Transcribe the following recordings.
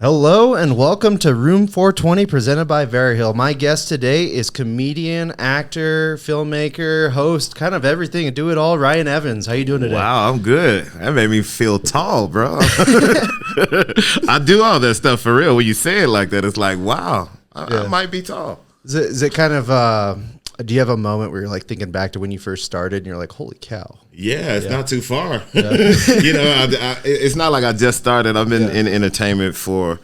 Hello and welcome to Room 420 presented by Veriheal. My guest today is comedian, actor, filmmaker, host, kind of everything and do it all, Rion Evans. How you doing today? Wow, I'm good. That made me feel tall, bro. I do all that stuff for real. When you say it like that, it's like, wow, I might be tall. Is it kind of, do you have a moment where you're like thinking back to when you first started and you're like, holy cow? Yeah, it's not too far. Yeah. It's not like I just started. I've been in entertainment for,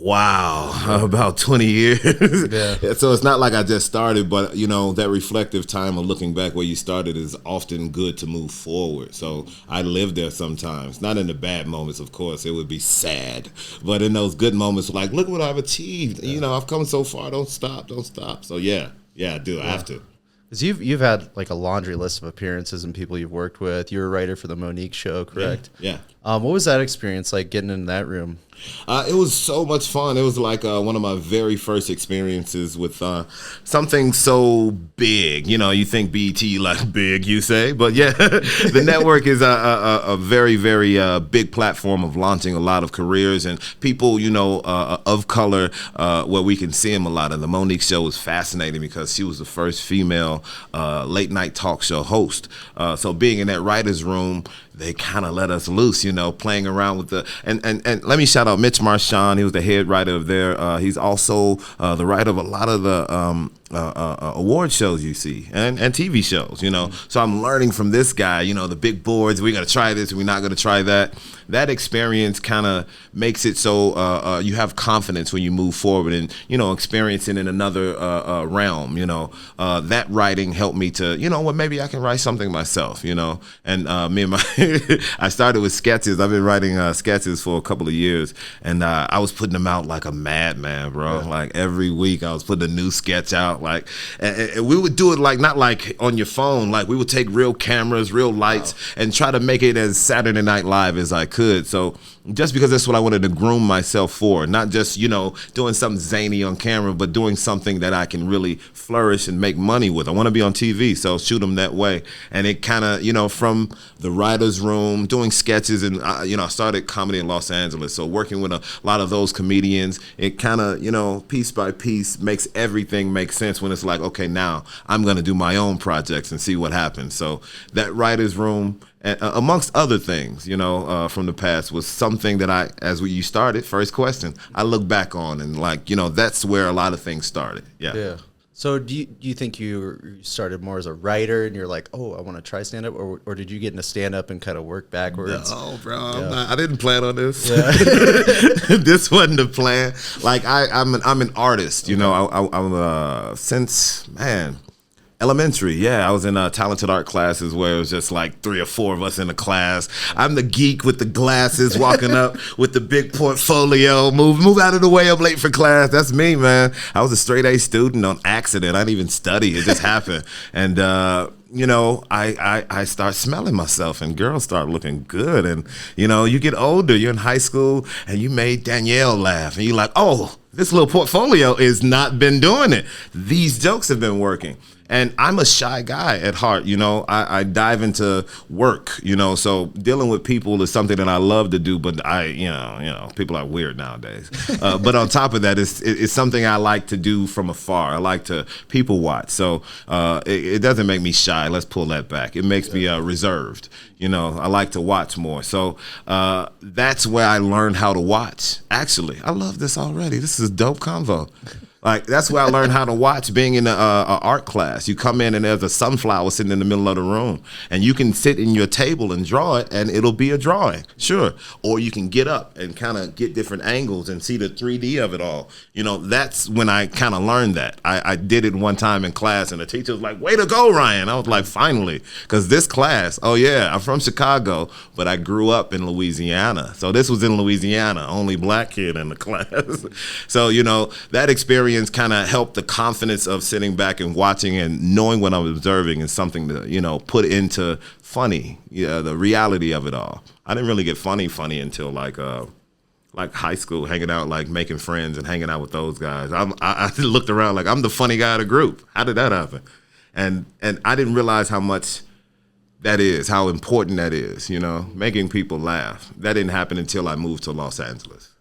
about 20 years. Yeah. So it's not like I just started, but, that reflective time of looking back where you started is often good to move forward. So I live there sometimes. Not in the bad moments, of course. It would be sad. But in those good moments, like, look what I've achieved. Yeah. I've come so far. Don't stop. So, yeah, I do. I have to. Because you've had like a laundry list of appearances and people you've worked with. You were a writer for the Monique show, correct? Yeah. What was that experience like getting in that room? It was so much fun. It was like one of my very first experiences with something so big. You think BET like big, you say, but yeah, the network is a very, very big platform of launching a lot of careers and people, of color, where we can see them a lot. And the Monique show was fascinating because she was the first female late night talk show host. So being in that writer's room, they kind of let us loose, playing around with the and let me shout out Mitch Marchand. He was the head writer of there. He's also the writer of a lot of the award shows you see and TV shows, So I'm learning from this guy, the big boards. We're gonna try this. We're not gonna try that. That experience kind of makes it so you have confidence when you move forward and experiencing in another realm. That writing helped me to maybe I can write something myself. And me and my I started with sketches. I've been writing sketches for a couple of years, and I was putting them out like a madman, bro. Yeah. Like every week I was putting a new sketch out. Like, and we would do it like not like on your phone. Like we would take real cameras, real lights, and try to make it as Saturday Night Live as I could. So just because that's what I wanted to groom myself for, not just doing something zany on camera, but doing something that I can really flourish and make money with. I want to be on TV, so shoot them that way. And it kind of from the writer's room, doing sketches, and I started comedy in Los Angeles. So working with a lot of those comedians, it kind of piece by piece makes everything make sense when it's like, okay, now I'm going to do my own projects and see what happens. So that writer's room, amongst other things, from the past, was something that you started, first question, I look back on and that's where a lot of things started. Yeah. So do you think you started more as a writer and you're like, oh, I want to try stand-up, or did you get into stand-up and kind of work backwards? No, bro, I didn't plan on this. Yeah. This wasn't the plan. Like I'm an artist, I'm since elementary, I was in talented art classes where it was just like 3 or 4 of us in the class. I'm the geek with the glasses walking up with the big portfolio. Move out of the way, I'm late for class. That's me, man. I was a straight A student on accident. I didn't even study. It just happened. And I start smelling myself and girls start looking good. And, you get older, you're in high school and you made Danielle laugh. And you're like, oh, this little portfolio has not been doing it. These jokes have been working. And I'm a shy guy at heart, I dive into work, so dealing with people is something that I love to do, but people are weird nowadays. But on top of that, it's something I like to do from afar. I like to people watch. So it doesn't make me shy. Let's pull that back. It makes me reserved. I like to watch more. So that's where I learned how to watch. Actually, I love this already. This is a dope convo. Like, that's where I learned how to watch, being in an art class. You come in and there's a sunflower sitting in the middle of the room. And you can sit in your table and draw it, and it'll be a drawing, sure. Or you can get up and kind of get different angles and see the 3D of it all. That's when I kind of learned that. I did it one time in class, and the teacher was like, way to go, Rion. I was like, finally. Because this class, I'm from Chicago, but I grew up in Louisiana. So this was in Louisiana, only black kid in the class. So, that experience kind of helped the confidence of sitting back and watching and knowing what I'm observing is something to, put into funny, the reality of it all. I didn't really get funny until like high school, hanging out, like making friends and hanging out with those guys. I looked around like I'm the funny guy of the group. How did that happen? And I didn't realize how much that is, how important that is, making people laugh. That didn't happen until I moved to Los Angeles.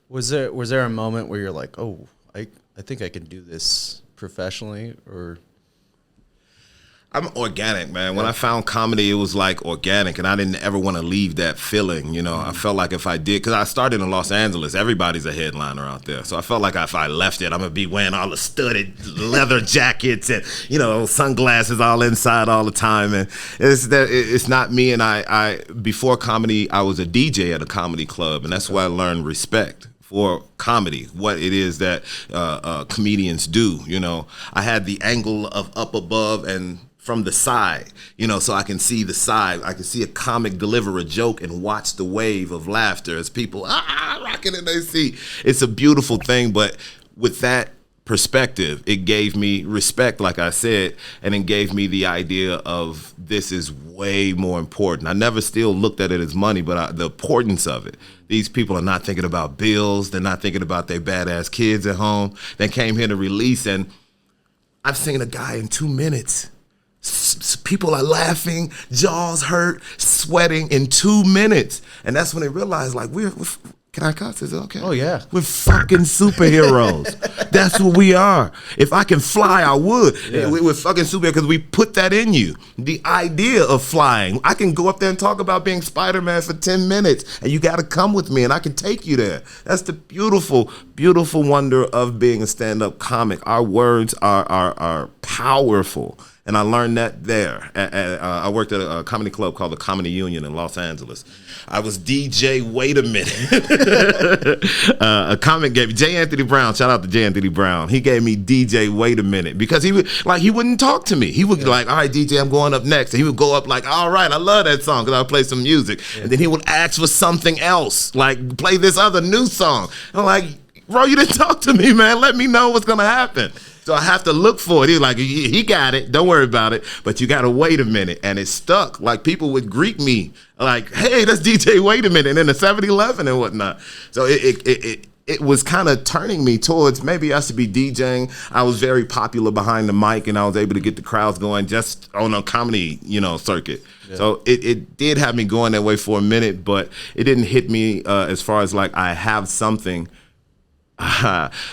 Was there a moment where you're like, oh, I think I can do this professionally, or? I'm organic, man. When I found comedy, it was like organic, and I didn't ever want to leave that feeling. You know, I felt like if I did, because I started in Los Angeles, everybody's a headliner out there. So I felt like if I left it, I'm gonna be wearing all the studded leather jackets and sunglasses all inside all the time. And it's not me. And I before comedy, I was a DJ at a comedy club, and that's where I learned respect for comedy, what it is that comedians do. You know, I had the angle of up above and from the side, so I can see the side. I can see a comic deliver a joke and watch the wave of laughter as people rocking in their seat. It's a beautiful thing, but with that perspective, it gave me respect, like I said, and it gave me the idea of this is way more important. I never still looked at it as money, but the importance of it. These people are not thinking about bills. They're not thinking about their badass kids at home. They came here to release, and I've seen a guy in 2 minutes. People are laughing, jaws hurt, sweating in 2 minutes. And that's when they realize, like, we're can I cuss? Is it okay? Oh, yeah. We're fucking superheroes. That's what we are. If I can fly, I would. Yeah. We're fucking superheroes because we put that in you. The idea of flying. I can go up there and talk about being Spider-Man for 10 minutes, and you got to come with me, and I can take you there. That's the beautiful, beautiful wonder of being a stand-up comic. Our words are powerful. And I learned that there. I worked at a comedy club called the Comedy Union in Los Angeles. I was DJ Wait a Minute. A comic gave me, J. Anthony Brown, shout out to J. Anthony Brown. He gave me DJ Wait a Minute because he wouldn't talk to me. He would be like, all right, DJ, I'm going up next. And he would go up like, all right, I love that song because I would play some music. Yeah. And then he would ask for something else, like play this other new song. And I'm like, bro, you didn't talk to me, man. Let me know what's going to happen. So I have to look for it. He was like, he got it. Don't worry about it. But you got to wait a minute. And it stuck. Like, people would greet me like, hey, that's DJ Wait a Minute, and in the 7-Eleven and whatnot. So it was kind of turning me towards maybe I should be DJing. I was very popular behind the mic, and I was able to get the crowds going just on a comedy, circuit. Yeah. So it did have me going that way for a minute, but it didn't hit me as far as like I have something.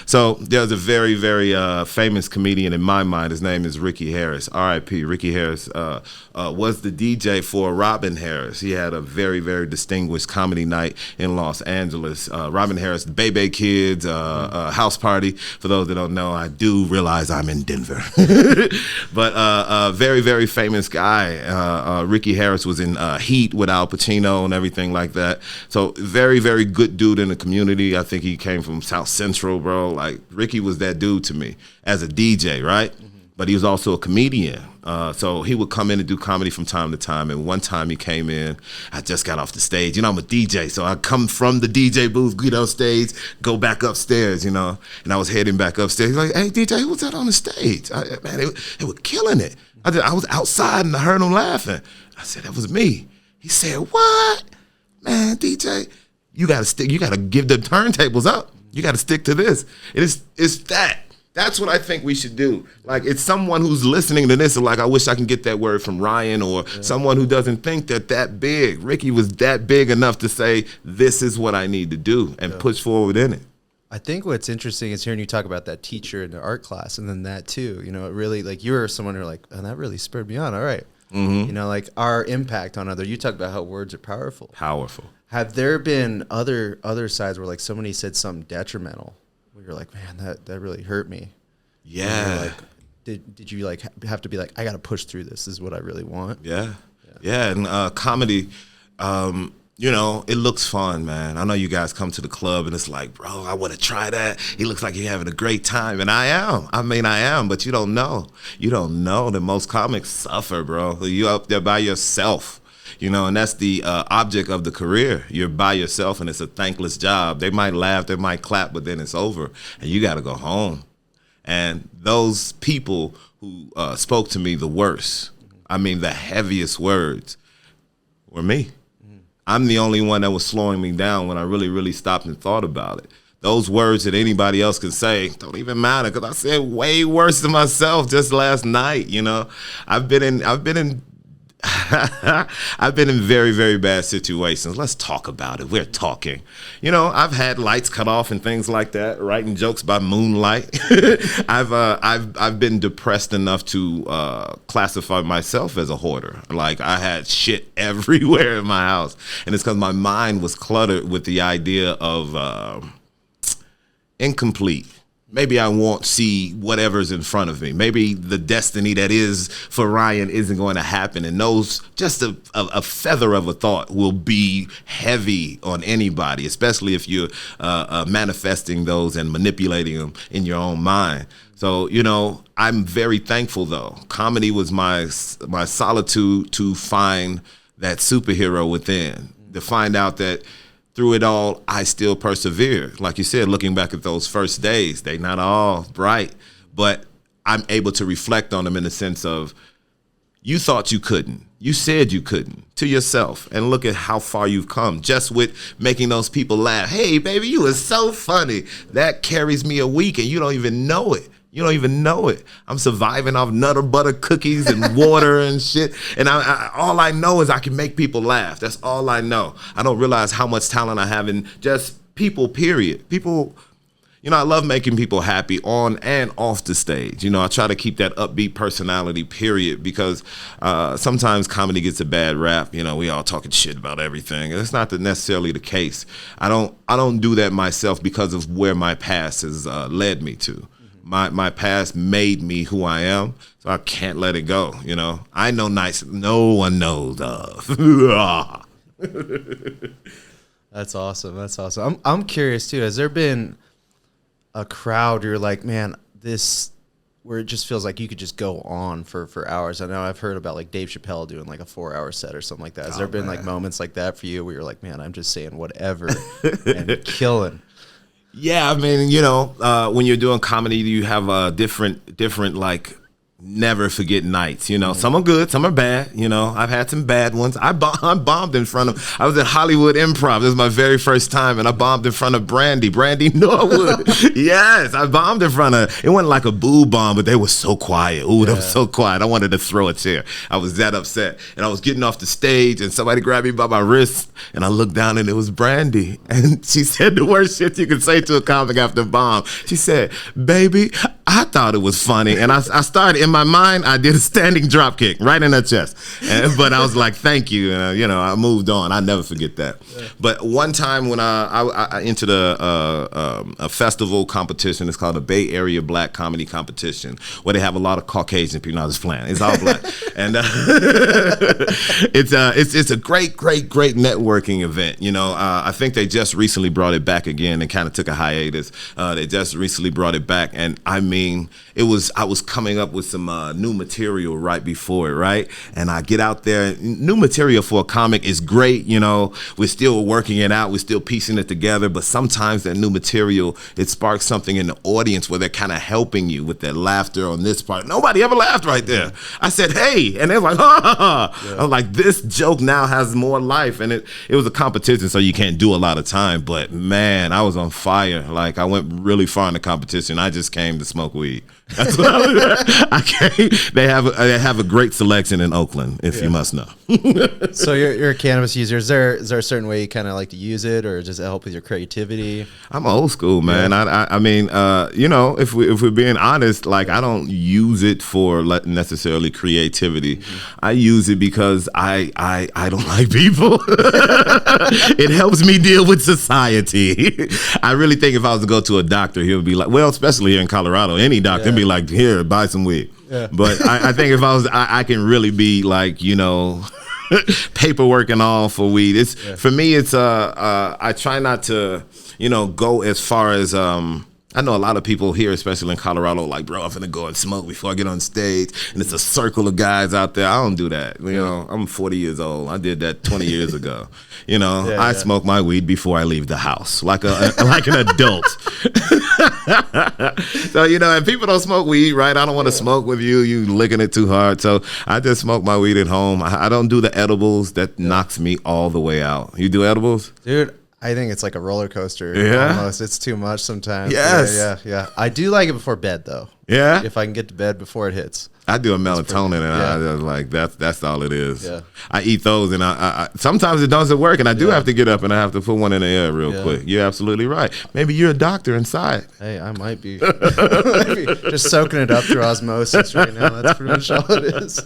So there's a very, very famous comedian in my mind. His name is Ricky Harris, R.I.P. Ricky Harris was the DJ for Robin Harris. He had a very, very distinguished comedy night in Los Angeles. Robin Harris, the Bebe Kids, house party. For those that don't know, I do realize I'm in Denver. But a very, very famous guy. Ricky Harris was in Heat with Al Pacino and everything like that. So very, very good dude in the community. I think he came from South Central, bro. Like, Ricky was that dude to me as a DJ, right? But he was also a comedian. So he would come in and do comedy from time to time. And one time he came in, I just got off the stage. I'm a DJ, so I come from the DJ booth, get on stage, go back upstairs, and I was heading back upstairs. He's like, hey, DJ, who was that on the stage? Man, they were killing it. I was outside and I heard them laughing. I said, that was me. He said, what? Man, DJ, you got to give the turntables up. You got to stick to this. It's that. That's what I think we should do. Like, it's someone who's listening to this and like, I wish I can get that word from Ryan, or someone who doesn't think that big. Ricky was that big enough to say, this is what I need to do and push forward in it. I think what's interesting is hearing you talk about that teacher in the art class, and then that too. It really, like, you were someone who're like, oh, that really spurred me on. All right. Mm-hmm. Like our impact on other. You talk about how words are powerful. Powerful. Have there been other sides where like somebody said something detrimental, where you're like, man, that really hurt me? Yeah. Like, did you like have to be like, I got to push through this? This is what I really want. Yeah. And comedy, it looks fun, man. I know you guys come to the club and it's like, bro, I want to try that. He looks like he's having a great time. And I am, but you don't know. You don't know that most comics suffer, bro. You up there by yourself, and that's the object of the career. You're by yourself and it's a thankless job. They might laugh, they might clap, but then it's over and you got to go home. And those people who spoke to me the worst, the heaviest words, were me. I'm the only one that was slowing me down when I really, really stopped and thought about it. Those words that anybody else can say don't even matter, because I said way worse than myself just last night. I've been in I've been in very, very bad situations. Let's talk about it. We're talking. You know, I've had lights cut off and things like that, writing jokes by moonlight. I've been depressed enough to classify myself as a hoarder. Like, I had shit everywhere in my house. And it's because my mind was cluttered with the idea of incomplete. Maybe I won't see whatever's in front of me. Maybe the destiny that is for Rion isn't going to happen. And those, just a feather of a thought will be heavy on anybody, especially if you're manifesting those and manipulating them in your own mind. So, you know, I'm very thankful, though. Comedy was my solitude to find that superhero within, to find out that through it all, I still persevere. Like you said, looking back at those first days, they're not all bright, but I'm able to reflect on them in the sense of, you thought you couldn't. You said you couldn't to yourself, and look at how far you've come just with making those people laugh. Hey, baby, you were so funny. That carries me a week, and you don't even know it. You don't even know it. I'm surviving off Nutter Butter cookies and water and shit. And all I know is I can make people laugh. That's all I know. I don't realize how much talent I have in just people, period. People, you know, I love making people happy on and off the stage. You know, I try to keep that upbeat personality, period, because sometimes comedy gets a bad rap. You know, we all talking shit about everything. And it's not necessarily the case. I don't do that myself because of where my past has led me to. My past made me who I am, so I can't let it go, you know. I know no one knows of. That's awesome. That's awesome. I'm curious, too. Has there been a crowd you're like, man, this, where it just feels like you could just go on for hours? I know I've heard about, like, Dave Chappelle doing, like, a 4-hour set or something like that. Has there been, like, moments like that for you where you're like, man, I'm just saying whatever and killing? Yeah, I mean, you know, when you're doing comedy, you have different like never forget nights. You know, some are good, some are bad. You know, I've had some bad ones. I bombed in front of. I was at Hollywood Improv. This was my very first time, and I bombed in front of Brandy Norwood. Yes, I bombed in front of. It wasn't like a boo bomb, but they were so quiet. Ooh, they were so quiet. I wanted to throw a chair. I was that upset, and I was getting off the stage, and somebody grabbed me by my wrist, and I looked down, and it was Brandy, and she said the worst shit you could say to a comic after a bomb. She said, "Baby, I thought it was funny," and I started in my mind. I did a standing drop kick right in her chest, but I was like, "Thank you," and you know, I moved on. I never forget that. Yeah. But one time when I entered a festival competition, it's called the Bay Area Black Comedy Competition, where they have a lot of Caucasian people. Not just playing; it's all black, and it's a great networking event. You know, I think they just recently brought it back again and kind of took a hiatus. They just recently brought it back, and I mean, I was coming up with some new material right before it, right? And I get out there, new material for a comic is great, you know, we're still working it out, we're still piecing it together, but sometimes that new material, it sparks something in the audience where they're kind of helping you with their laughter on this part. Nobody ever laughed right there. I said, hey, and they're like, ha, ha, ha. Yeah. I was like, this joke now has more life, and it was a competition, so you can't do a lot of time, but man, I was on fire. Like, I went really far in the competition. I just came to smoke weed. That's what I came. They have a great selection in Oakland, if you must know. So you're a cannabis user. Is there a certain way you kind of like to use it, or does it help with your creativity? I'm old school, man. Yeah. I mean, you know, if we're being honest, like, I don't use it for necessarily creativity. Mm-hmm. I use it because I don't like people. It helps me deal with society. I really think if I was to go to a doctor, he would be like, well, especially here in Colorado, any doctor would be like, here, buy some weed. Yeah. But I think if I can really be like, you know, paperwork and all for weed. It's for me. It's I try not to, you know, go as far as I know a lot of people here, especially in Colorado, like, bro, I'm finna go and smoke before I get on stage, and it's a circle of guys out there. I don't do that. You know, I'm 40 years old. I did that 20 years ago. You know, I smoke my weed before I leave the house, like an adult. So, you know, and people don't smoke weed, right? I don't want to smoke with you. You licking it too hard. So I just smoke my weed at home. I don't do the edibles. That knocks me all the way out. You do edibles? Dude, I think it's like a roller coaster. Yeah. Almost. It's too much sometimes. Yes. Yeah. I do like it before bed, though. Yeah. If I can get to bed before it hits. I do a melatonin, and I like that's all it is. Yeah. I eat those, and I sometimes it doesn't work, and I do have to get up and I have to put one in the air real quick. You're absolutely right. Maybe you're a doctor inside. Hey, I might be. Just soaking it up through osmosis right now. That's pretty much all it is.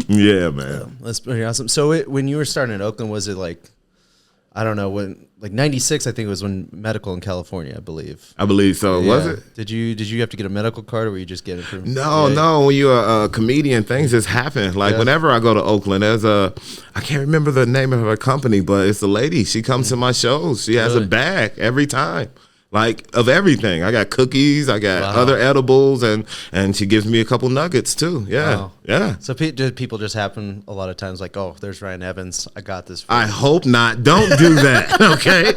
Yeah, man. That's pretty awesome. So when you were starting in Oakland, was it like, I don't know, when like 96, I think it was when medical in California, I believe. I believe so. Yeah. Was it? Did you have to get a medical card, or were you just getting it from? No. When you're a comedian, things just happen. Like whenever I go to Oakland, there's I can't remember the name of her company, but it's a lady. She comes to my shows. She has a bag every time. Like of everything. I got cookies, I got other edibles, and she gives me a couple nuggets too. Yeah. Wow. Yeah. So do people just happen a lot of times like, oh, there's Rion Evans, I got this for I you. hope not. Don't do that. Okay.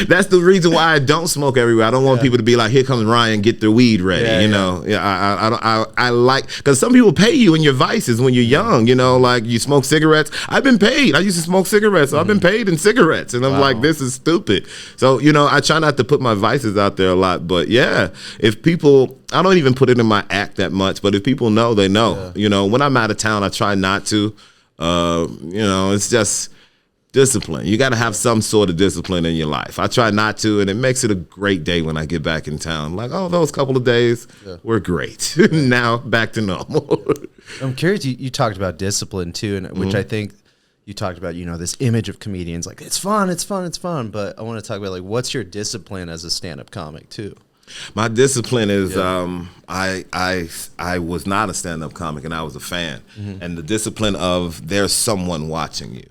That's the reason why I don't smoke everywhere. I don't want people to be like, here comes Rion, get their weed ready. You know. I like, because some people pay you in your vices when you're young. You know, like you smoke cigarettes. I've been paid. I used to smoke cigarettes, so I've been paid in cigarettes, and I'm like, this is stupid. So you know, I try not to put my vices out there a lot, but if people, I don't even put it in my act that much, but if people know, they know. You know, when I'm out of town, I try not to. You know, it's just discipline. You got to have some sort of discipline in your life. I try not to, and it makes it a great day when I get back in town. Like, oh, those couple of days were great. Now back to normal. I'm curious, you talked about discipline too, and which I think you talked about, you know, this image of comedians, like it's fun, but I want to talk about like, what's your discipline as a stand-up comic too? My discipline is I was not a stand-up comic, and I was a fan. And the discipline of there's someone watching you.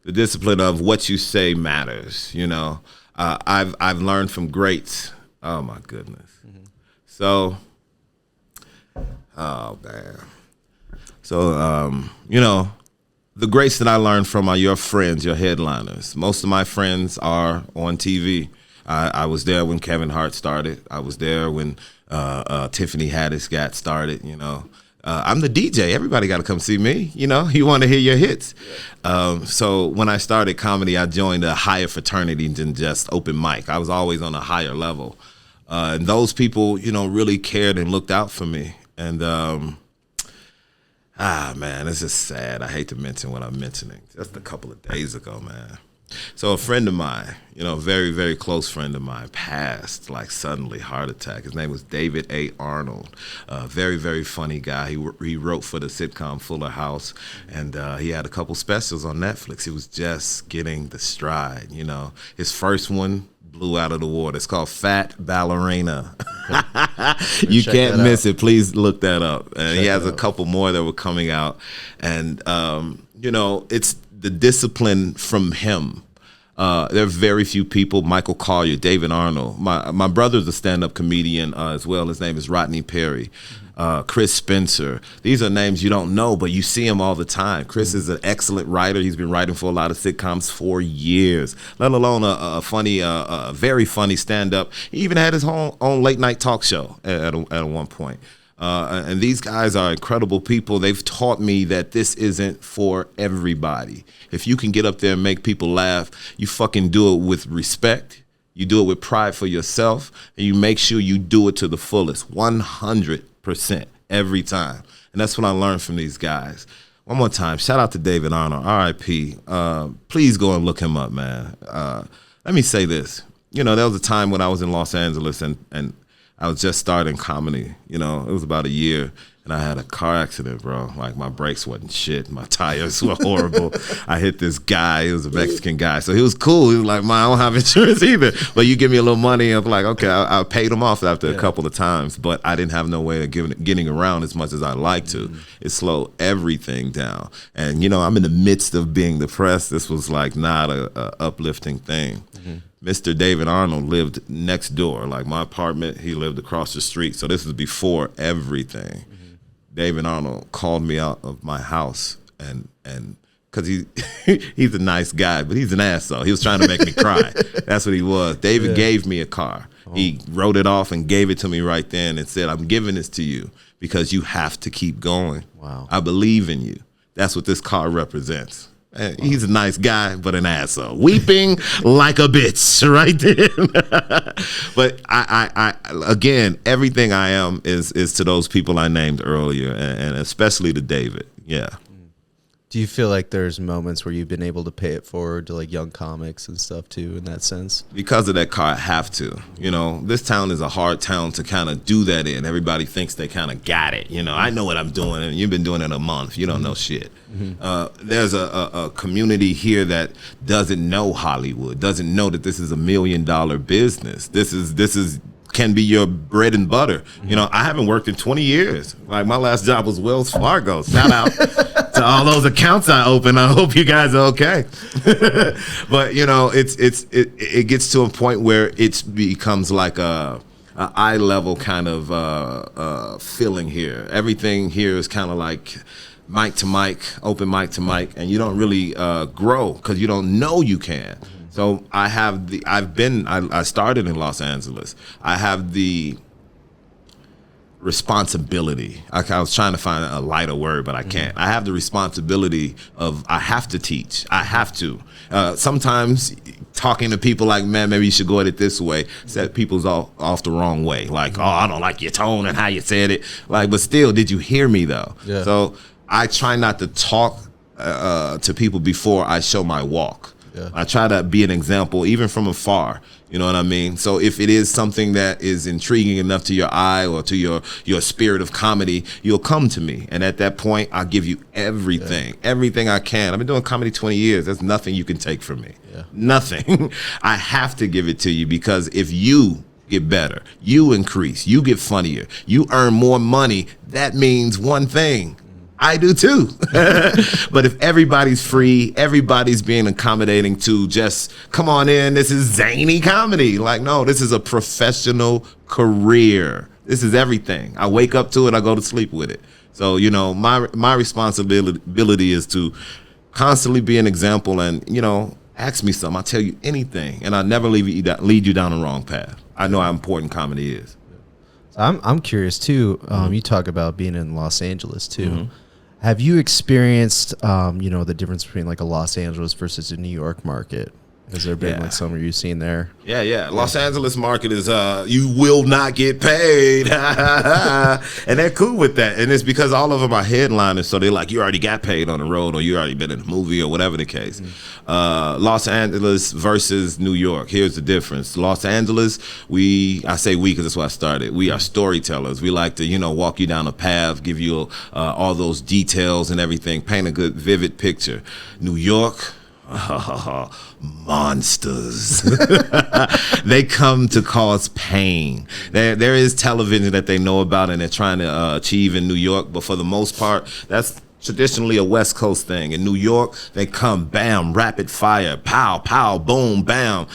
The discipline of what you say matters. You know, I've learned from greats. Oh my goodness. So, oh man. So you know, the greats that I learned from are your friends, your headliners. Most of my friends are on TV. I was there when Kevin Hart started. I was there when Tiffany Haddish got started. You know, I'm the DJ. Everybody got to come see me. You know, you want to hear your hits. So when I started comedy, I joined a higher fraternity than just open mic. I was always on a higher level, and those people, you know, really cared and looked out for me. And man, it's just sad. I hate to mention what I'm mentioning. Just a couple of days ago, man. So a friend of mine, you know, a very, very close friend of mine, passed like suddenly, heart attack. His name was David A. Arnold. Very, very funny guy. He wrote for the sitcom Fuller House, and he had a couple specials on Netflix. He was just getting the stride, you know. His first one blew out of the water. It's called Fat Ballerina. You can't miss it. Please look that up. And he has a couple more that were coming out. And, you know, it's the discipline from him. There are very few people. Michael Collier, David Arnold. My brother's a stand-up comedian as well. His name is Rodney Perry. Chris Spencer. These are names you don't know, but you see him all the time. Chris is an excellent writer. He's been writing for a lot of sitcoms for years, let alone a funny, very funny stand-up. He even had his own late-night talk show at one point. And these guys are incredible people. They've taught me that this isn't for everybody. If you can get up there and make people laugh, you fucking do it with respect. You do it with pride for yourself, and you make sure you do it to the fullest, 100% every time. And that's what I learned from these guys. One more time, shout out to David Arnold, R.I.P. Please go and look him up, man. Let me say this. You know, there was a time when I was in Los Angeles, and I was just starting comedy. You know, it was about a year, and I had a car accident, bro. Like, my brakes wasn't shit. My tires were horrible. I hit this guy. He was a Mexican guy. So he was cool. He was like, I don't have insurance either. But you give me a little money. I'm like, okay, I paid him off after a couple of times. But I didn't have no way of getting around as much as I'd like to. It slowed everything down. And, you know, I'm in the midst of being depressed. This was, like, not a uplifting thing. Mr. David Arnold lived next door. Like, my apartment, he lived across the street. So this was before everything. David Arnold called me out of my house, and because he's a nice guy, but he's an asshole. He was trying to make me cry. That's what he was. David gave me a car. He wrote it off and gave it to me right then and said, I'm giving this to you because you have to keep going. Wow. I believe in you. That's what this car represents. He's a nice guy, but an asshole. Weeping like a bitch, right there. But I again, everything I am is to those people I named earlier, and especially to David. Yeah. Do you feel like there's moments where you've been able to pay it forward to like young comics and stuff too, in that sense? Because of that car, I have to. You know, this town is a hard town to kind of do that in. Everybody thinks they kind of got it. You know, I know what I'm doing, and you've been doing it a month. You don't know shit. There's a community here that doesn't know Hollywood, doesn't know that this is $1 million business. This is can be your bread and butter. You know, I haven't worked in 20 years. Like, my last job was Wells Fargo. Shout out to all those accounts I opened. I hope you guys are okay. But, you know, it gets to a point where it becomes like a eye level kind of feeling here. Everything here is kind of like mic to mic, open mic to mic, and you don't really grow because you don't know you can. So I started in Los Angeles. I have the responsibility. I was trying to find a lighter word, but I can't. I have the responsibility of, I have to teach. I have to. Sometimes talking to people like, man, maybe you should go at it this way, set people's off the wrong way. Like, oh, I don't like your tone and how you said it. Like, but still, did you hear me though? Yeah. So I try not to talk to people before I show my walk. Yeah. I try to be an example, even from afar. You know what I mean? So if it is something that is intriguing enough to your eye or to your spirit of comedy, you'll come to me. And at that point, I'll give you everything, everything I can. I've been doing comedy 20 years. There's nothing you can take from me. Yeah. Nothing. I have to give it to you, because if you get better, you increase, you get funnier, you earn more money, that means one thing. I do too. But if everybody's free, everybody's being accommodating to just come on in, this is zany comedy. Like, no, this is a professional career. This is everything. I wake up to it, I go to sleep with it. So, you know, my responsibility is to constantly be an example, and, you know, ask me something, I'll tell you anything, and I'll never lead you down the wrong path. I know how important comedy is. I'm curious too. You talk about being in Los Angeles too. Have you experienced, you know, the difference between like a Los Angeles versus a New York market? Has there been like somewhere you've seen there? Yeah. Los Angeles market is you will not get paid, and they're cool with that. And it's because all of them are headliners, so they're like, you already got paid on the road, or you already been in a movie, or whatever the case. Los Angeles versus New York. Here's the difference. Los Angeles, I say we because that's where I started. We are storytellers. We like to, you know, walk you down a path, give you all those details and everything, paint a good, vivid picture. New York. Monsters. They come to cause pain. There is television that they know about and they're trying to achieve in New York, but for the most part, that's traditionally a West Coast thing. In New York, they come, bam, rapid fire, pow, pow, boom, bam.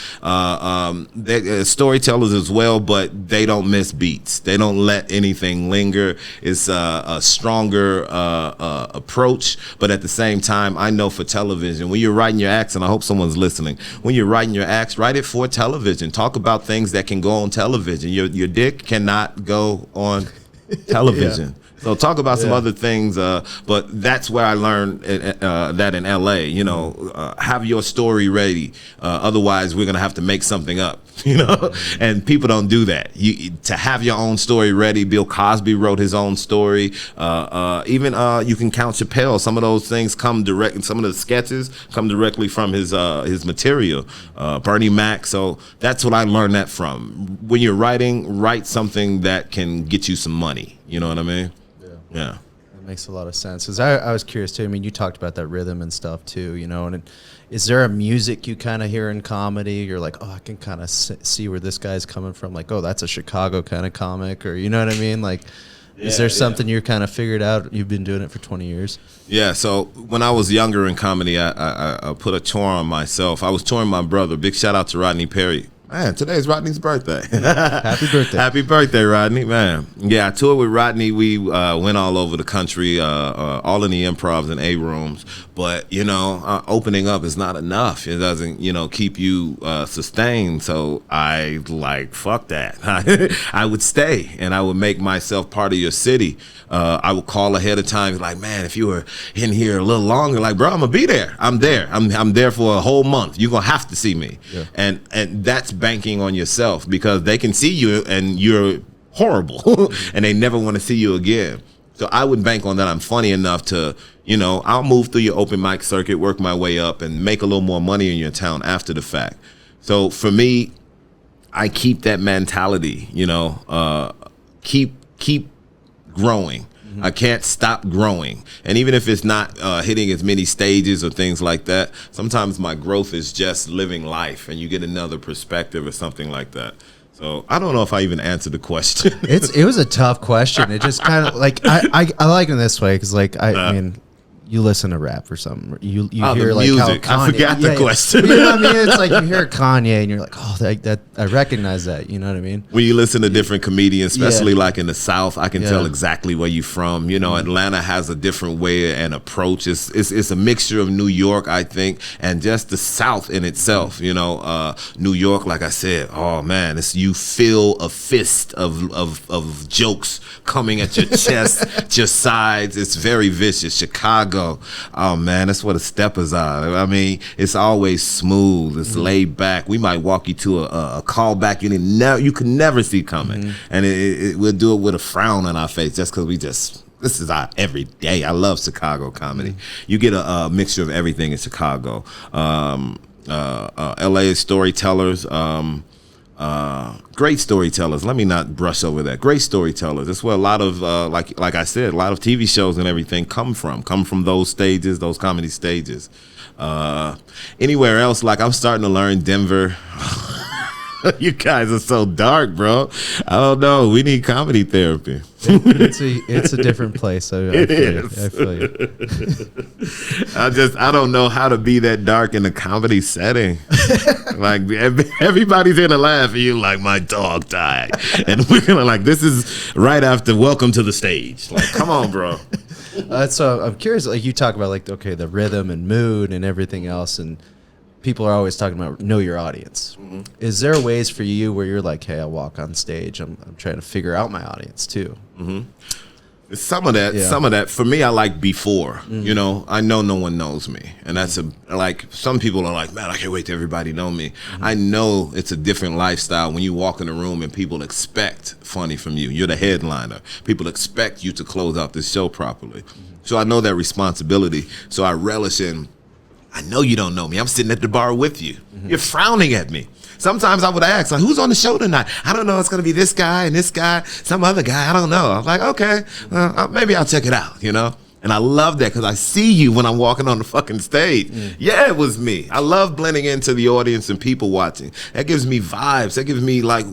They're storytellers as well, but they don't miss beats. They don't let anything linger. It's a stronger approach, but at the same time, I know for television, when you're writing your acts, and I hope someone's listening, when you're writing your acts, write it for television. Talk about things that can go on television. Your dick cannot go on television. So talk about some other things, but that's where I learned that in LA, you know, have your story ready. Otherwise, we're going to have to make something up, you know, and people don't do that. To have your own story ready. Bill Cosby wrote his own story. Even you can count Chappelle. Some of those things come direct, and some of the sketches come directly from his material. Bernie Mac. So that's what I learned that from. When you're writing, write something that can get you some money. You know what I mean? Yeah. That makes a lot of sense. Because I was curious too. I mean, you talked about that rhythm and stuff too, you know, and is there a music you kind of hear in comedy? You're like, oh, I can kind of see where this guy's coming from. Like, oh, that's a Chicago kind of comic, or you know what I mean? Like, is there something you're kind of figured out? You've been doing it for 20 years. Yeah. So when I was younger in comedy, I put a tour on myself. I was touring my brother. Big shout out to Rodney Perry. Man, today's Rodney's birthday. Happy birthday. Happy birthday, Rodney, man. Yeah, I toured with Rodney. We went all over the country, all in the improvs and A rooms. But, you know, opening up is not enough. It doesn't, you know, keep you sustained. So I fuck that. I would stay and I would make myself part of your city. I would call ahead of time, like, man, if you were in here a little longer, like, bro, I'm gonna be there. I'm there. I'm there for a whole month. You're gonna have to see me. Yeah. And that's banking on yourself because they can see you and you're horrible and they never want to see you again. So I would bank on that. I'm funny enough to, you know, I'll move through your open mic circuit, work my way up and make a little more money in your town after the fact. So for me, I keep that mentality, you know, keep growing. Mm-hmm. I can't stop growing. And even if it's not hitting as many stages or things like that, sometimes my growth is just living life and you get another perspective or something like that. So I don't know if I even answered the question. It was a tough question. It just kind of like, I like it this way because like, I mean, you listen to rap or something. You hear like music. How Kanye, I forgot the question. You know what I mean? It's like you hear Kanye and you're like, oh, that I recognize that. You know what I mean? When you listen to different comedians, especially like in the South, I can tell exactly where you're from. You know, Atlanta has a different way and approach. It's a mixture of New York, I think, and just the South in itself. You know, New York, like I said, oh man, you feel a fist of jokes coming at your chest, your sides. It's very vicious. Chicago. Oh man, that's what the steppers are. I mean, it's always smooth. It's laid back. We might walk you to a callback you could never see coming, and we'll do it with a frown on our face just because this is our everyday. I love Chicago comedy. You get a mixture of everything in Chicago. LA storytellers. Great storytellers. Let me not brush over that. Great storytellers. That's where a lot of like I said, a lot of TV shows and everything come from those stages, those comedy stages. Anywhere else, like I'm starting to learn Denver. You guys are so dark, bro. I don't know. We need comedy therapy. It's a different place. I feel you. I don't know how to be that dark in a comedy setting. Like everybody's gonna laugh and you like my dog died, and we're gonna like this is right after Welcome to the Stage. Like, come on, bro. So I'm curious. Like you talk about like the rhythm and mood and everything else, and people are always talking about know your audience. Mm-hmm. Is there ways for you where you're like, hey, I walk on stage, I'm trying to figure out my audience too? Mm-hmm. Some of that for me, I like before. You know, I know no one knows me, and that's like some people are like, man, I can't wait till everybody know me. I know it's a different lifestyle when you walk in a room and people expect funny from you. You're the headliner. People expect you to close out this show properly. So I know that responsibility. So I relish in. I know you don't know me. I'm sitting at the bar with you. You're frowning at me. Sometimes I would ask, like, who's on the show tonight? I don't know. It's going to be this guy and this guy, some other guy. I don't know. I'm like, okay, maybe I'll check it out, you know? And I love that because I see you when I'm walking on the fucking stage. Yeah, it was me. I love blending into the audience and people watching. That gives me vibes. That gives me like,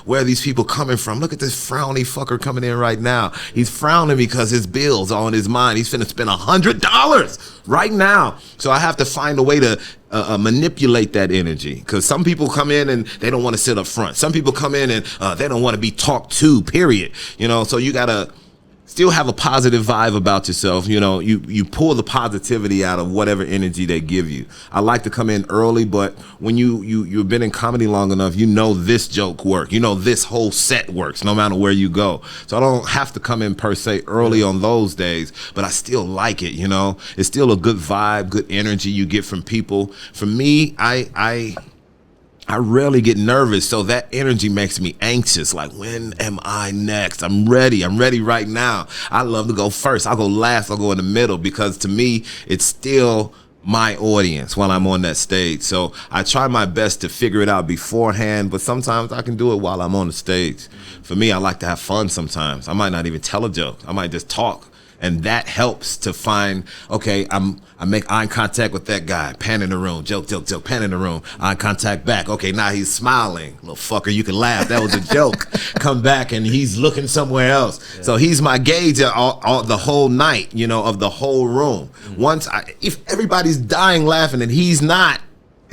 where are these people coming from? Look at this frowny fucker coming in right now. He's frowning because his bills are on his mind. He's finna spend $100 right now. So I have to find a way to manipulate that energy because some people come in and they don't want to sit up front. Some people come in and they don't want to be talked to, period. You know, so you got to still have a positive vibe about yourself. You know, you pull the positivity out of whatever energy they give you. I like to come in early, but when you've been in comedy long enough, you know this joke works. You know this whole set works no matter where you go. So I don't have to come in per se early on those days, but I still like it, you know. It's still a good vibe, good energy you get from people. For me, I rarely get nervous, so that energy makes me anxious. Like, when am I next? I'm ready right now. I love to go first. I'll go last. I'll go in the middle because to me, it's still my audience while I'm on that stage. So I try my best to figure it out beforehand, but sometimes I can do it while I'm on the stage. For me, I like to have fun sometimes. I might not even tell a joke. I might just talk. And that helps to find, okay, I make eye contact with that guy, pan in the room, joke, pan in the room, eye contact back. Okay, now he's smiling. Little fucker, you can laugh. That was a joke. Come back and he's looking somewhere else. Yeah. So he's my gauge all the whole night, you know, of the whole room. If everybody's dying laughing and he's not,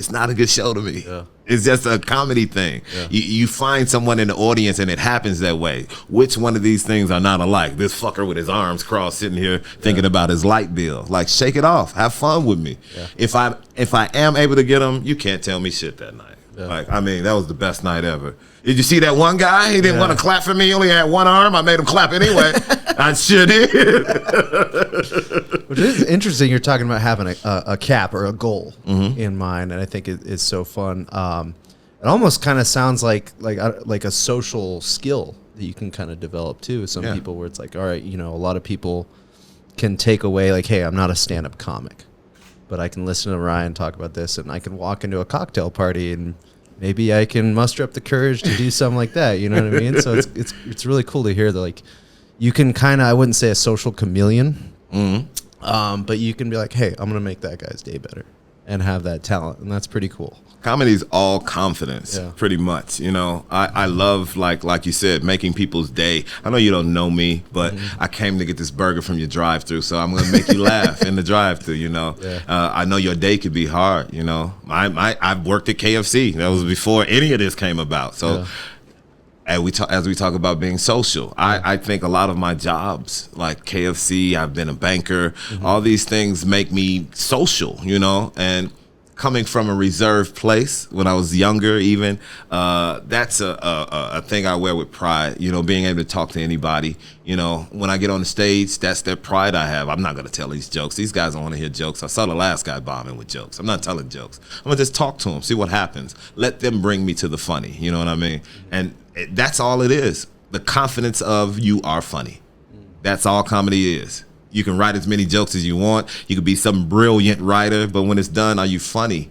it's not a good show to me. Yeah. It's just a comedy thing. Yeah. You find someone in the audience and it happens that way. Which one of these things are not alike? This fucker with his arms crossed sitting here thinking about his light bill. Like, shake it off. Have fun with me. Yeah. If I am able to get him, you can't tell me shit that night. Yeah. Like, I mean, that was the best night ever. Did you see that one guy? He didn't want to clap for me. He only had one arm. I made him clap anyway. I sure did. Which is interesting. You're talking about having a cap or a goal in mind, and I think it's so fun. It almost kind of sounds like a social skill that you can kind of develop too. Some people where it's like, all right, you know, a lot of people can take away like, hey, I'm not a stand-up comic, but I can listen to Ryan talk about this, and I can walk into a cocktail party and maybe I can muster up the courage to do something like that. You know what I mean? So it's really cool to hear that, like, you can kind of, I wouldn't say a social chameleon, but you can be like, hey, I'm going to make that guy's day better and have that talent. And that's pretty cool. Comedy's all confidence, pretty much. You know, I love, like you said, making people's day. I know you don't know me, but I came to get this burger from your drive-thru, so I'm going to make you laugh in the drive-thru, you know. I know your day could be hard, you know. I've worked at KFC. That was before any of this came about. So as we talk about being social, I think a lot of my jobs, like KFC, I've been a banker, all these things make me social, you know, and coming from a reserved place when I was younger, even that's a thing I wear with pride. You know, being able to talk to anybody. You know, when I get on the stage, that's that pride I have. I'm not gonna tell these jokes. These guys don't want to hear jokes. I saw the last guy bombing with jokes. I'm not telling jokes. I'm gonna just talk to them, see what happens. Let them bring me to the funny. You know what I mean? And that's all it is. The confidence of you are funny. That's all comedy is. You can write as many jokes as you want. You could be some brilliant writer, but when it's done, are you funny?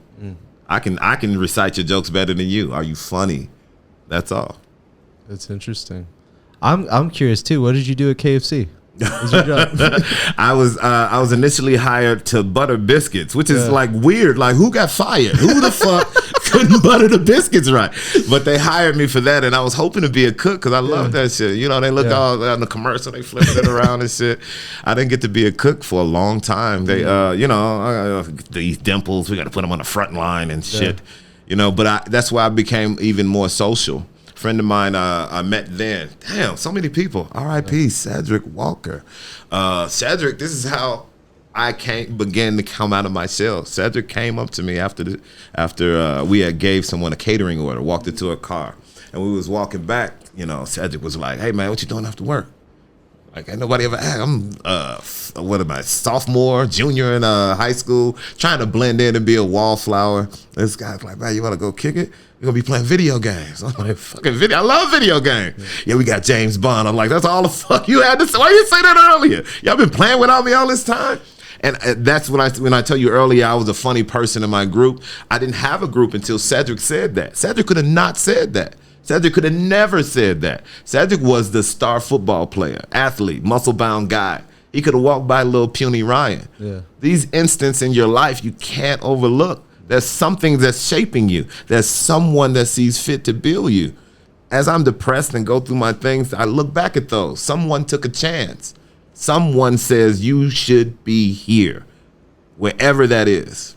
I can recite your jokes better than you. Are you funny? That's all. That's interesting. I'm curious too. What did you do at KFC? What was your job? I was initially hired to butter biscuits, which is like weird. Like, who got fired? Who the fuck couldn't butter the biscuits right? But they hired me for that, and I was hoping to be a cook because I love that shit. You know, they look all on the commercial, they flipping it around and shit. I didn't get to be a cook for a long time. They, you know, these dimples, we got to put them on the front line and shit. You know, but that's why I became even more social. Friend of mine I met then. Damn, so many people. R.I.P. Cedric Walker. Cedric, this is how I began to come out of my shell. Cedric came up to me after we had gave someone a catering order, walked into a car, and we was walking back. You know, Cedric was like, "Hey man, what you doing after work?" Like, ain't nobody ever asked. I'm what am I, sophomore, junior in high school, trying to blend in and be a wallflower. This guy's like, "Man, you want to go kick it? We're going to be playing video games." I'm like, fucking video. I love video games. Yeah, we got James Bond. I'm like, that's all the fuck you had to say. Why you say that earlier? Y'all been playing without me all this time? And that's when I tell you earlier I was a funny person in my group. I didn't have a group until Cedric said that. Cedric could have not said that. Cedric could have never said that. Cedric was the star football player, athlete, muscle-bound guy. He could have walked by little puny Ryan. Yeah. These instances in your life you can't overlook. There's something that's shaping you. There's someone that sees fit to build you. As I'm depressed and go through my things, I look back at those. Someone took a chance. Someone says you should be here, wherever that is.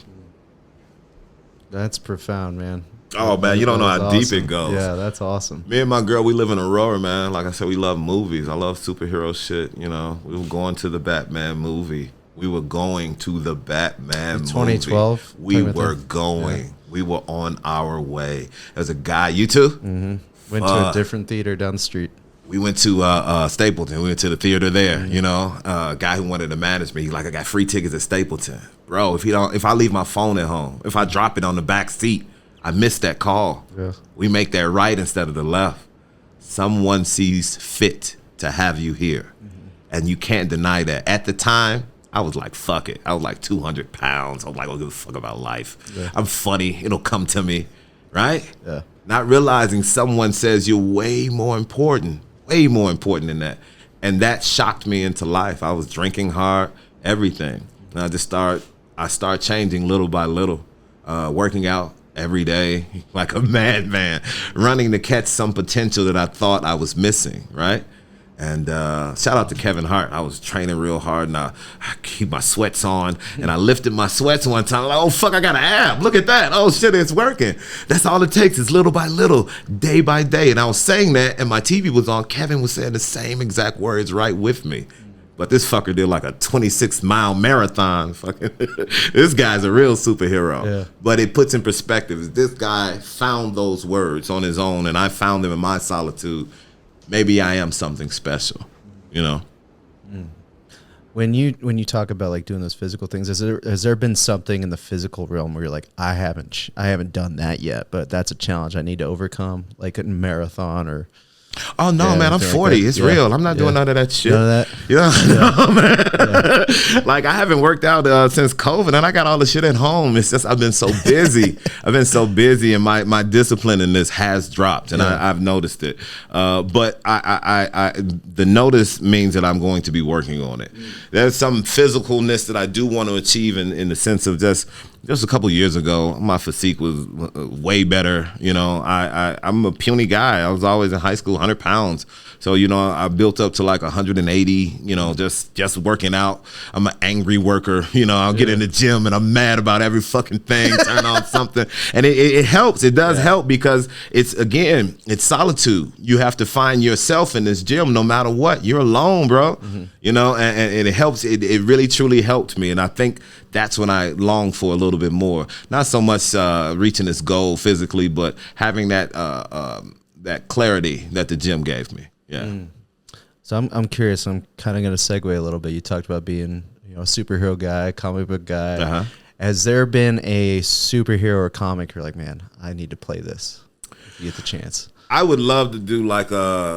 That's profound, man. Oh, man, you don't know how deep it goes. Yeah, that's awesome. Me and my girl, we live in Aurora, man. Like I said, we love movies. I love superhero shit, you know. We were going to the Batman movie. We were going to the Batman movie. 2012? We were going. Yeah. We were on our way. There's a guy, you too? Mm-hmm. Went to a different theater down the street. We went to Stapleton. We went to the theater there, you know. A guy who wanted to manage me, he's like, I got free tickets at Stapleton. Bro, if I leave my phone at home, if I drop it on the back seat, I missed that call. Yeah. We make that right instead of the left. Someone sees fit to have you here. And you can't deny that. At the time, I was like, fuck it. I was like 200 pounds. I was like, I don't give a fuck about life. Yeah. I'm funny. It'll come to me. Right? Yeah. Not realizing someone says you're way more important than that. And that shocked me into life. I was drinking hard, everything. And I start changing little by little, working out every day like a madman, running to catch some potential that I thought I was missing, right? And shout out to Kevin Hart. I was training real hard, and I keep my sweats on, and I lifted my sweats one time. Like, oh fuck, I got an ab. Look at that. Oh shit, it's working. That's all it takes. Is little by little, day by day. And I was saying that, and my TV was on. Kevin was saying the same exact words right with me. But this fucker did like a 26-mile marathon. Fucking, this guy's a real superhero. Yeah. But it puts in perspective. This guy found those words on his own, and I found them in my solitude. Maybe I am something special, you know. When you talk about like doing those physical things, has there been something in the physical realm where you're like, I haven't done that yet, but that's a challenge I need to overcome, like a marathon or? Oh no, man! I'm 40. Like it's real. I'm not doing none of that shit. None of that. No, man. Like I haven't worked out since COVID, and I got all the shit at home. It's just I've been so busy. And my discipline in this has dropped, and I've noticed it. But the notice means that I'm going to be working on it. There's some physicalness that I do want to achieve in the sense of just a couple years ago, my physique was way better. You know, I'm a puny guy. I was always in high school, 100 pounds. So, you know, I built up to like 180, you know, just working out. I'm an angry worker. You know, I'll get in the gym and I'm mad about every fucking thing, turn on something. And it helps. It does help because it's solitude. You have to find yourself in this gym no matter what. You're alone, bro. You know, and it helps. It really, truly helped me. And I think that's when I long for a little bit more. Not so much reaching this goal physically, but having that clarity that the gym gave me. Yeah. So I'm curious. I'm kind of going to segue a little bit. You talked about being, you know, a superhero guy, comic book guy. Has there been a superhero or comic you're like, man, I need to play this if you get the chance? I would love to do like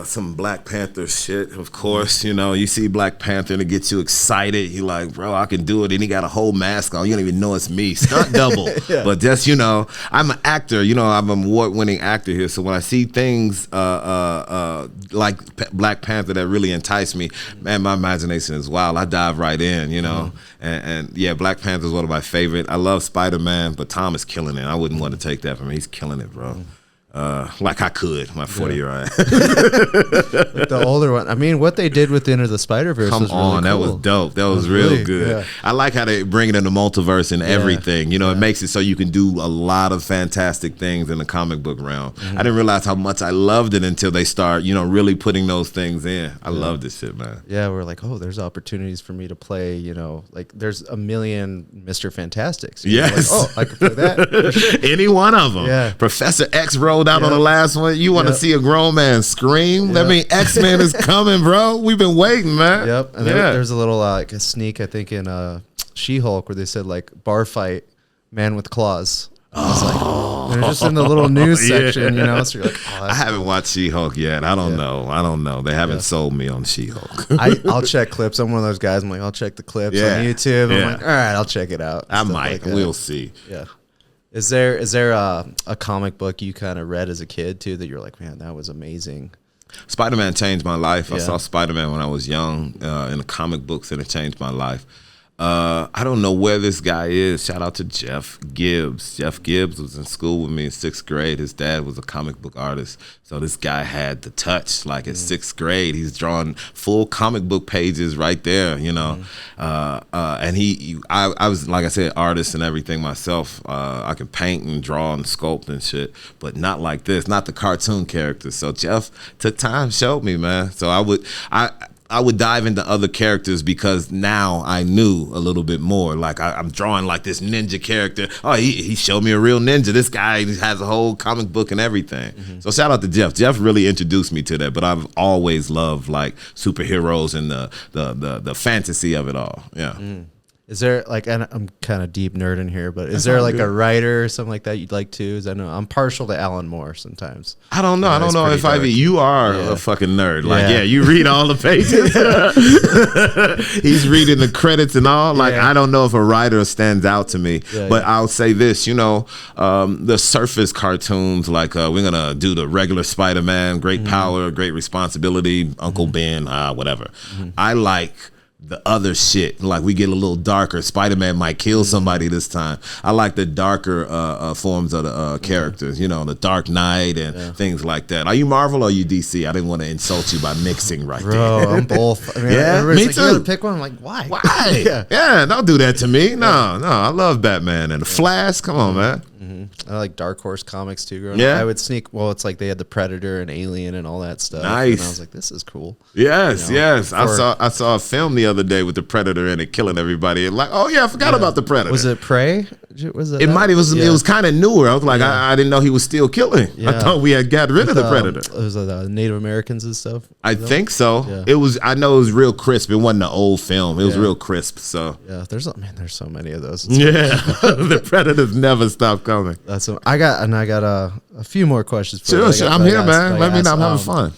some Black Panther shit, of course. You know, you see Black Panther and it gets you excited. You're like, bro, I can do it. And he got a whole mask on. You don't even know it's me. Stunt double. But just, you know, I'm an actor. You know, I'm an award-winning actor here. So when I see things like Black Panther that really entice me, man, my imagination is wild. I dive right in, you know. And yeah, Black Panther is one of my favorite. I love Spider-Man, but Tom is killing it. I wouldn't want to take that from him. He's killing it, bro. Like I could, my 40-year-old. The older one. I mean, what they did with Into the Spider-Verse was really cool. That was dope. That was real good. Yeah. I like how they bring it in the multiverse and everything. You know, it makes it so you can do a lot of fantastic things in the comic book realm. I didn't realize how much I loved it until they start, you know, really putting those things in. I love this shit, man. Yeah, we're like, oh, there's opportunities for me to play, you know, like there's a million Mr. Fantastics. Yes. Like, oh, I could play that. Any one of them. Yeah. Professor X rolled out on the last one. You want to see a grown man scream? That means X-Men is coming, bro. We've been waiting, man. Yep. And there's a little like a sneak, I think, in She-Hulk where they said like bar fight, man with claws. They're just in the little news section, you know. So you're like, I haven't watched She-Hulk yet. I don't know. They haven't sold me on She-Hulk. I'll check clips. I'm one of those guys. I'm like, I'll check the clips on YouTube. I'm like, all right, I'll check it out. I might. Like we'll see. Yeah. Is there a comic book you kind of read as a kid too that you're like, man, that was amazing? Spider-Man changed my life. I saw Spider-Man when I was young in the comic books, and it changed my life. I don't know where this guy is. Shout out to Jeff Gibbs. Jeff Gibbs was in school with me in 6th grade. His dad was a comic book artist. So this guy had the touch. Like in 6th grade, he's drawing full comic book pages right there, you know. And I was, like I said, artist and everything myself. I can paint and draw and sculpt and shit, but not like this, not the cartoon characters. So Jeff took time, showed me, man. So I would dive into other characters because now I knew a little bit more. Like I'm drawing like this ninja character. Oh, he showed me a real ninja. This guy has a whole comic book and everything. So shout out to Jeff. Jeff really introduced me to that. But I've always loved like superheroes and the fantasy of it all. Yeah. Is there like, and I'm kind of deep nerding here, but is there like a writer or something like that you'd like to? I know I'm partial to Alan Moore sometimes. I don't know. I don't know if you are a fucking nerd. Like, you read all the pages. He's reading the credits and all. Like, I don't know if a writer stands out to me, but I'll say this, you know, the surface cartoons, like we're going to do the regular Spider-Man, great power, great responsibility, Uncle Ben, whatever. I like the other shit. Like we get a little darker. Spider-Man might kill somebody this time. I like the darker forms of the characters, you know, the Dark Knight and things like that. Are you Marvel or are you DC? I didn't want to insult you by mixing right there. Bro, I'm both. I mean, Yeah, me too. You gotta pick one. I'm like, why? Why? Yeah, don't do that to me. No, I love Batman and the Flash. Come on, man. I like Dark Horse comics too. Growing Yeah. up. I would sneak. Well, it's like they had the Predator and Alien and all that stuff. Nice. And I was like, this is cool. Yes, You know, yes. I saw a film the other day with the Predator in it killing everybody. And like, oh yeah, I forgot about the Predator. Was it Prey? Was it? It might. It was kind of newer. I was like, I didn't know he was still killing. I thought we had got rid of the Predator. It was Native Americans and stuff. I think so. Yeah. It was. I know it was real crisp. It wasn't an old film. It was real crisp. So Yeah, there's so many of those. yeah, the Predators never stop coming. That's what I got a few more questions. For Sure, you. sure. I'm here, man. Let me know. I'm having fun.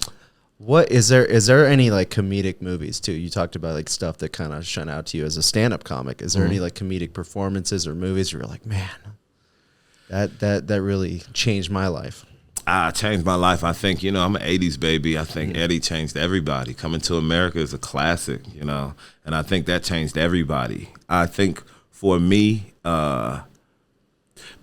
What is there any like comedic movies too? You talked about like stuff that kind of shone out to you as a stand-up comic. Is there any like comedic performances or movies where you're like, man, that really changed my life? Changed my life. I think, you know, I'm an 80s baby. I think Eddie changed everybody. Coming to America is a classic, you know, and I think that changed everybody. I think for me,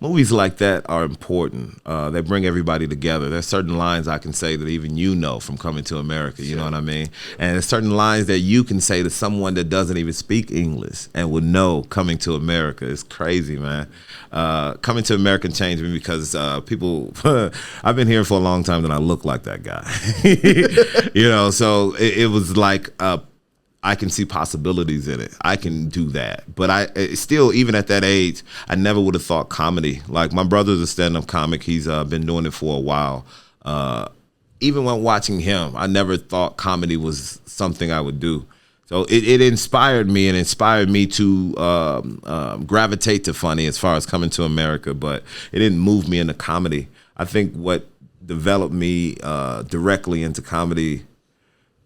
movies like that are important. They bring everybody together. There's certain lines I can say that even you know from Coming to America, you know what I mean? And there's certain lines that you can say to someone that doesn't even speak English and would know Coming to America. It's crazy, man. Coming to America changed me because people, I've been here for a long time and I look like that guy. You know, so it was like I can see possibilities in it. I can do that. But I still, even at that age, I never would have thought comedy. Like, my brother's a stand-up comic. He's been doing it for a while. Even when watching him, I never thought comedy was something I would do. So it inspired me and inspired me to gravitate to funny as far as Coming to America, but it didn't move me into comedy. I think what developed me directly into comedy,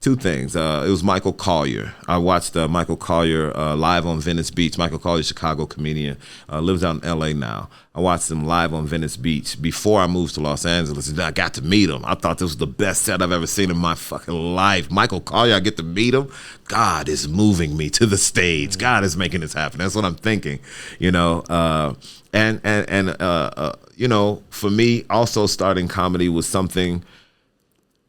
two things. It was Michael Collier. I watched Michael Collier live on Venice Beach. Michael Collier, Chicago comedian, lives out in L.A. now. I watched him live on Venice Beach before I moved to Los Angeles, and I got to meet him. I thought this was the best set I've ever seen in my fucking life. Michael Collier, I get to meet him. God is moving me to the stage. God is making this happen. That's what I'm thinking, you know. You know, for me, also starting comedy was something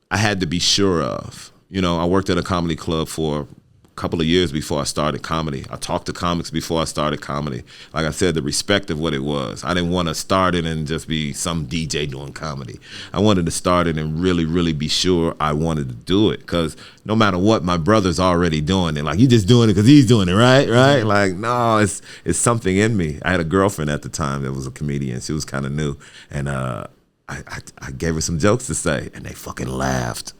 I had to be sure of. You know, I worked at a comedy club for a couple of years before I started comedy. I talked to comics before I started comedy. Like I said, the respect of what it was. I didn't want to start it and just be some DJ doing comedy. I wanted to start it and really, really be sure I wanted to do it. Because no matter what, my brother's already doing it. Like, you just doing it because he's doing it, right? Right? Like, no, it's something in me. I had a girlfriend at the time that was a comedian. She was kind of new. And I gave her some jokes to say, and they fucking laughed.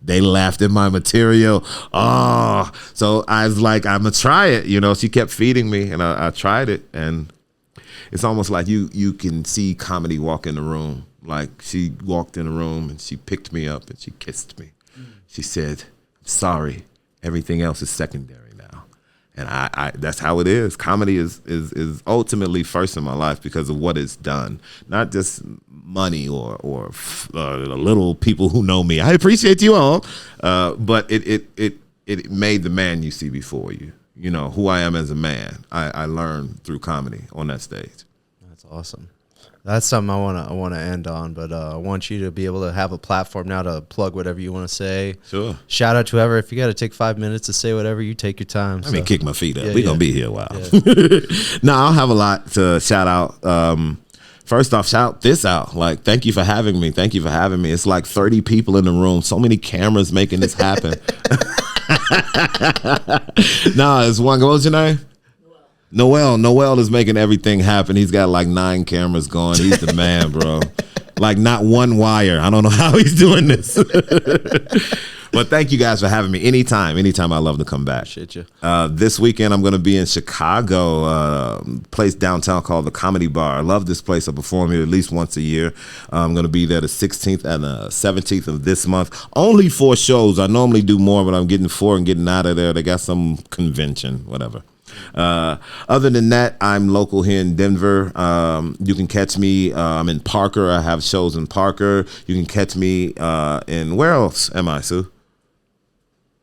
They laughed at my material. Oh, so I was like, I'm gonna try it. You know, she kept feeding me, and I tried it, and it's almost like you can see comedy walk in the room. Like, she walked in the room and she picked me up and she kissed me. She said, "I'm sorry, everything else is secondary now." And I that's how it is. Comedy is ultimately first in my life because of what it's done, not just money or the little people who know me. I appreciate you all, but it made the man you see before you. You know who I am as a man. I learned through comedy on that stage. That's awesome. That's something I want to end on, but I want you to be able to have a platform now to plug whatever you want to say. Sure. Shout out to whoever. If you got to take 5 minutes to say whatever, you take your time. I mean, kick my feet up. Yeah, We're going to be here a while. Yeah. No, I'll have a lot to shout out. First off, shout this out. Like, thank you for having me. Thank you for having me. It's like 30 people in the room. So many cameras making this happen. Nah, it's one. What was your name? Noel is making everything happen. He's got like 9 cameras going. He's the man, bro. Like, not one wire. I don't know how he's doing this. But thank you guys for having me. Anytime I love to come back. Appreciate you. This weekend I'm going to be in Chicago, place downtown called the Comedy Bar. I love this place. I perform here at least once a year. I'm going to be there the 16th and 17th of this month. Only 4 shows. I normally do more, but I'm getting 4 and getting out of there. They got some convention, whatever. Other than that, I'm local here in Denver. You can catch me. I'm in Parker. I have shows in Parker. You can catch me in, where else am I, Sue?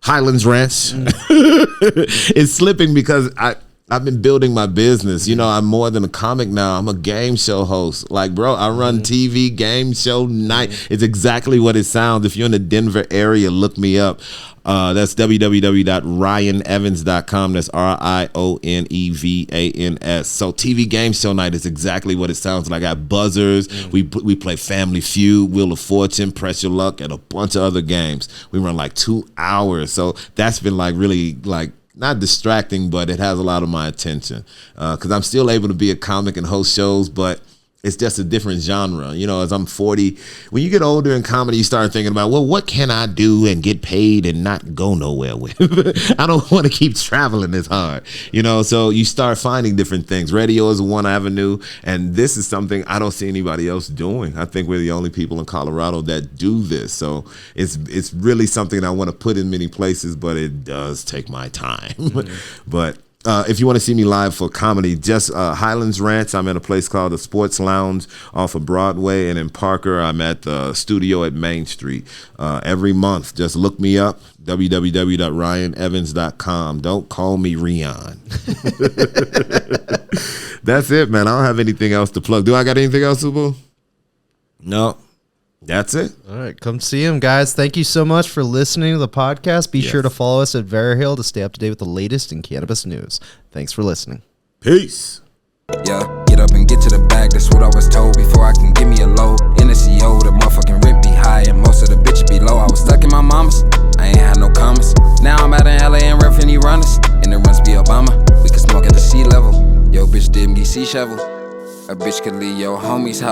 Highlands Ranch. It's slipping because I've been building my business. You know, I'm more than a comic now. I'm a game show host. Like, bro, I run TV, game show night. It's exactly what it sounds. If you're in the Denver area, look me up. That's www.rionevans.com. That's RIONEVANS. So TV game show night is exactly what it sounds like. I got buzzers. We play Family Feud, Wheel of Fortune, Press Your Luck, and a bunch of other games. We run like 2 hours. So that's been like really like not distracting, but it has a lot of my attention because I'm still able to be a comic and host shows, but it's just a different genre. You know, as I'm 40, when you get older in comedy, you start thinking about, well, what can I do and get paid and not go nowhere with? I don't want to keep traveling as hard, you know, so you start finding different things. Radio is one avenue, and this is something I don't see anybody else doing. I think we're the only people in Colorado that do this, so it's really something I want to put in many places, but it does take my time. But if you want to see me live for comedy, just Highlands Ranch. I'm in a place called the Sports Lounge off of Broadway, and in Parker, I'm at the studio at Main Street every month. Just look me up, www.rionevans.com. Don't call me Rion. That's it, man. I don't have anything else to plug. Do I got anything else, Subu? No. That's it. All right, come see him, guys. Thank you so much for listening to the podcast. Be sure to follow us at Veriheal to stay up to date with the latest in cannabis news. Thanks for listening. Peace. Yeah, get up and get to the bag. That's what I was told before I can give me a load. In the CO, the motherfucking rent be high and most of the bitch be low. I was stuck in my mama's. I ain't had no commas. Now I'm out in LA and ref any runners. And the runs be Obama. We can smoke at the sea level. Yo, bitch didn't get sea shovel. A bitch could leave your homies house.